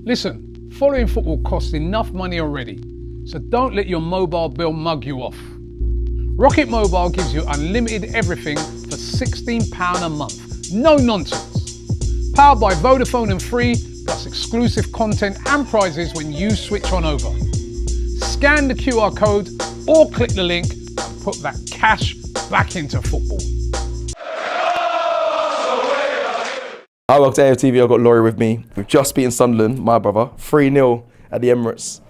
Listen, following football costs enough money already, so don't let your mobile bill mug you off. Rocket Mobile gives you unlimited everything for £16 a month. No nonsense. Powered by Vodafone and Free, plus exclusive content and prizes when you switch on over. Scan the QR code or click the link and put that cash back into football. Hi, welcome to AFTV. I've got Laurie with me. We've just beaten Sunderland, my brother, 3-0 at the Emirates.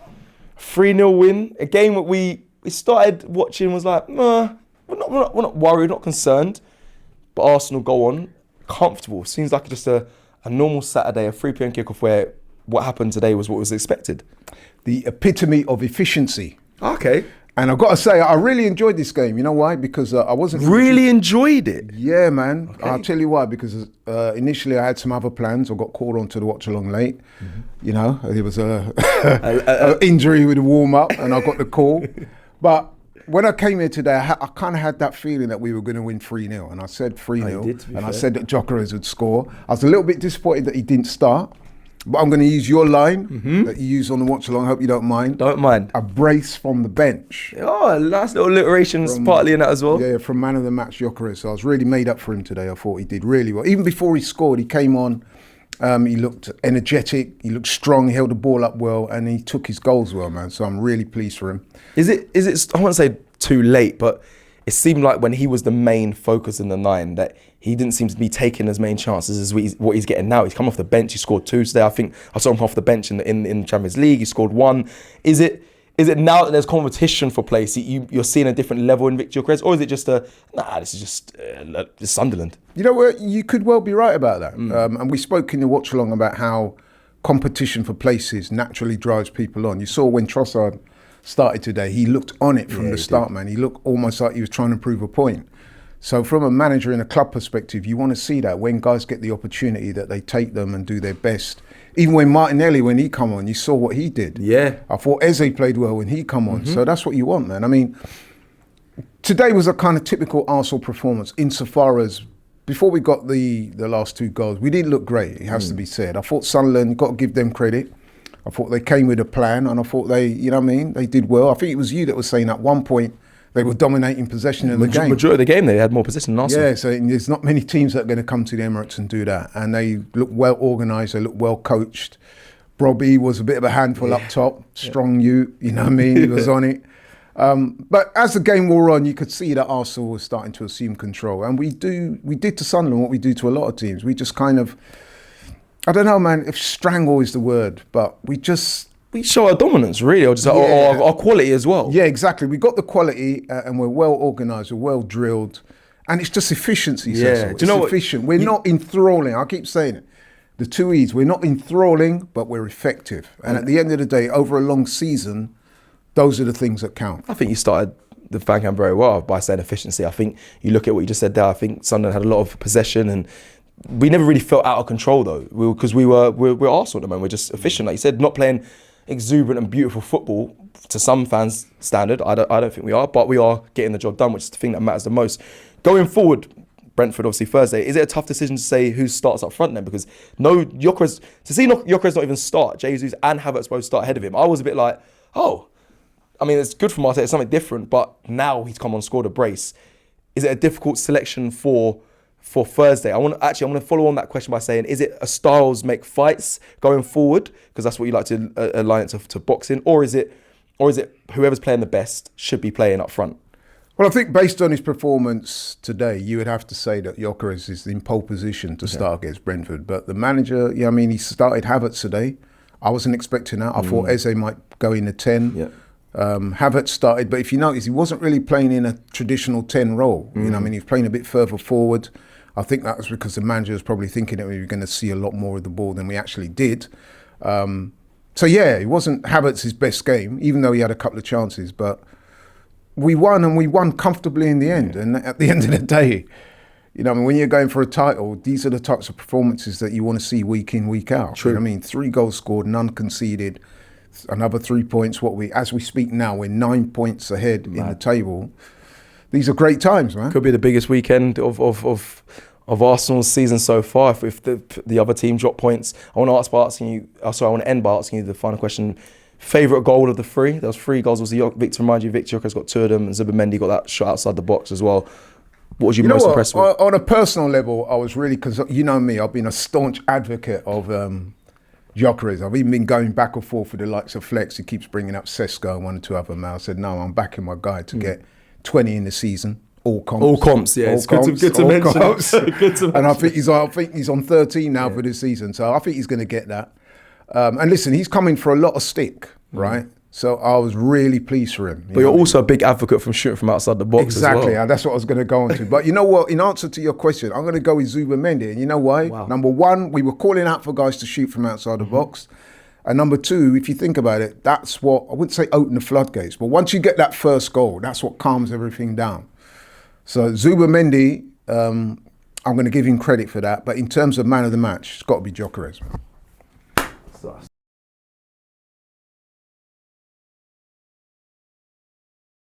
3-0 win, a game that we started watching, was like, we're not worried, not concerned. But Arsenal go on, comfortable. Seems like just a normal Saturday, a 3 p.m. kickoff where what happened today was what was expected. The epitome of efficiency. Okay. And I've got to say, I really enjoyed this game. You know why? Because I wasn't... Really enjoyed it? Yeah, man. Okay. I'll tell you why. Because initially I had some other plans. I got called on to the watch along late. Mm-hmm. You know, there was a injury with the warm-up and I got the call. But when I came here today, I kind of had that feeling that we were going to win 3-0. And I said 3-0. And I said that Gyökeres would score. I was a little bit disappointed that he didn't start. But I'm going to use your line that you use on the watch along. I hope you don't mind. Don't mind. A brace from the bench. Oh, nice little alliterations partly in that as well. Yeah, from man of the match, Gyökeres. So I was really made up for him today. I thought he did really well. Even before he scored, he came on. He looked energetic. He looked strong. He held the ball up well, and he took his goals well, man. So I'm really pleased for him. Is it? I won't say too late, but it seemed like when he was the main focus in the nine that he didn't seem to be taking as many chances as what he's getting now. He's come off the bench. He scored 2 today. I think I saw him off the bench in the Champions League. He scored 1. Is it now that there's competition for place, you're seeing a different level in Victor Gyökeres, or is it just this is just Sunderland? You know what? You could well be right about that. And we spoke in the watch along about how competition for places naturally drives people on. You saw when Trossard started today, he looked on it from the start, man. He looked almost like he was trying to prove a point. So from a manager and a club perspective, you want to see that when guys get the opportunity that they take them and do their best. Even when Martinelli, when he come on, you saw what he did. Yeah. I thought Eze played well when he come on. So that's what you want, man. I mean, today was a kind of typical Arsenal performance insofar as before we got the last 2 goals, we didn't look great, it has to be said. I thought Sunderland, got to give them credit. I thought they came with a plan and I thought they, you know what I mean, they did well. I think it was you that was saying at one point they were dominating possession in the game. Majority of the game, they had more possession than Arsenal. Yeah, so there's not many teams that are going to come to the Emirates and do that. And they look well organised, they look well coached. Robbie was a bit of a handful up top, strong you know what I mean, he was on it. But as the game wore on, you could see that Arsenal was starting to assume control. And we did to Sunderland what we do to a lot of teams. We just kind of, I don't know, man, if strangle is the word, but we show our dominance, really, or just our quality as well. Yeah, exactly. We got the quality and we're well organised, we're well drilled. And it's just efficiency, Yeah. Do you know what? Efficient. We're not enthralling. I keep saying it. The 2 E's, we're not enthralling, but we're effective. And at the end of the day, over a long season, those are the things that count. I think you started the fan camp very well by saying efficiency. I think you look at what you just said there, I think Sunderland had a lot of possession and we never really felt out of control though, because we're Arsenal at the moment. We're just efficient, like you said, not playing exuberant and beautiful football to some fans' standard. I don't think we are, but we are getting the job done, which is the thing that matters the most. Going forward, Brentford obviously Thursday. Is it a tough decision to say who starts up front then? Because Gyökeres not even start. Jesus and Havertz both start ahead of him. I was a bit like, I mean, it's good for Marseille, it's something different, but now he's come on, scored a brace. Is it a difficult selection for Thursday? I want to follow on that question by saying, is it a styles make fights going forward? Because that's what you like to align it to boxing, or is it whoever's playing the best should be playing up front? Well, I think based on his performance today, you would have to say that Gyökeres is in pole position to start against Brentford. But the manager, he started Havertz today. I wasn't expecting that. I thought Eze might go in the 10. Yeah. Havertz started, but if you notice, he wasn't really playing in a traditional 10 role. You know, he was playing a bit further forward. I think that was because the manager was probably thinking that we were going to see a lot more of the ball than we actually did. So yeah, it wasn't Havertz's best game, even though he had a couple of chances, but we won, and we won comfortably in the end. And at the end of the day, when you're going for a title, these are the types of performances that you want to see week in, week out. True. 3 goals scored, none conceded, another 3 points. As we speak now, we're 9 points ahead in the table. These are great times, man. Could be the biggest weekend of of Arsenal's season so far. If the other team drop points, I want to end by asking you the final question. Favourite goal of the three? There was 3 goals. Victor, remind you, Victor Gyökeres got 2 of them, and Zubimendi got that shot outside the box as well. What was you most impressed with? On a personal level, I was really, because you know me, I've been a staunch advocate of Gyökeres. I've even been going back and forth with the likes of Flex. He keeps bringing up Sesko and 1 or 2 other men. I said, no, I'm backing my guy to get 20 in the season. All comps. All comps, yeah. It's good to mention. And I think he's on 13 now for this season. So I think he's going to get that. And listen, he's coming for a lot of stick, right? So I was really pleased for him. But you're also a big advocate from shooting from outside the box as well. Exactly, and that's what I was going to go on to. But you know what? In answer to your question, I'm going to go with Zubimendi. And you know why? Wow. Number 1, we were calling out for guys to shoot from outside the box. And number 2, if you think about it, that's what, I wouldn't say open the floodgates, but once you get that first goal, that's what calms everything down. So Zubimendi, I'm going to give him credit for that. But in terms of man of the match, it's got to be Gyökeres.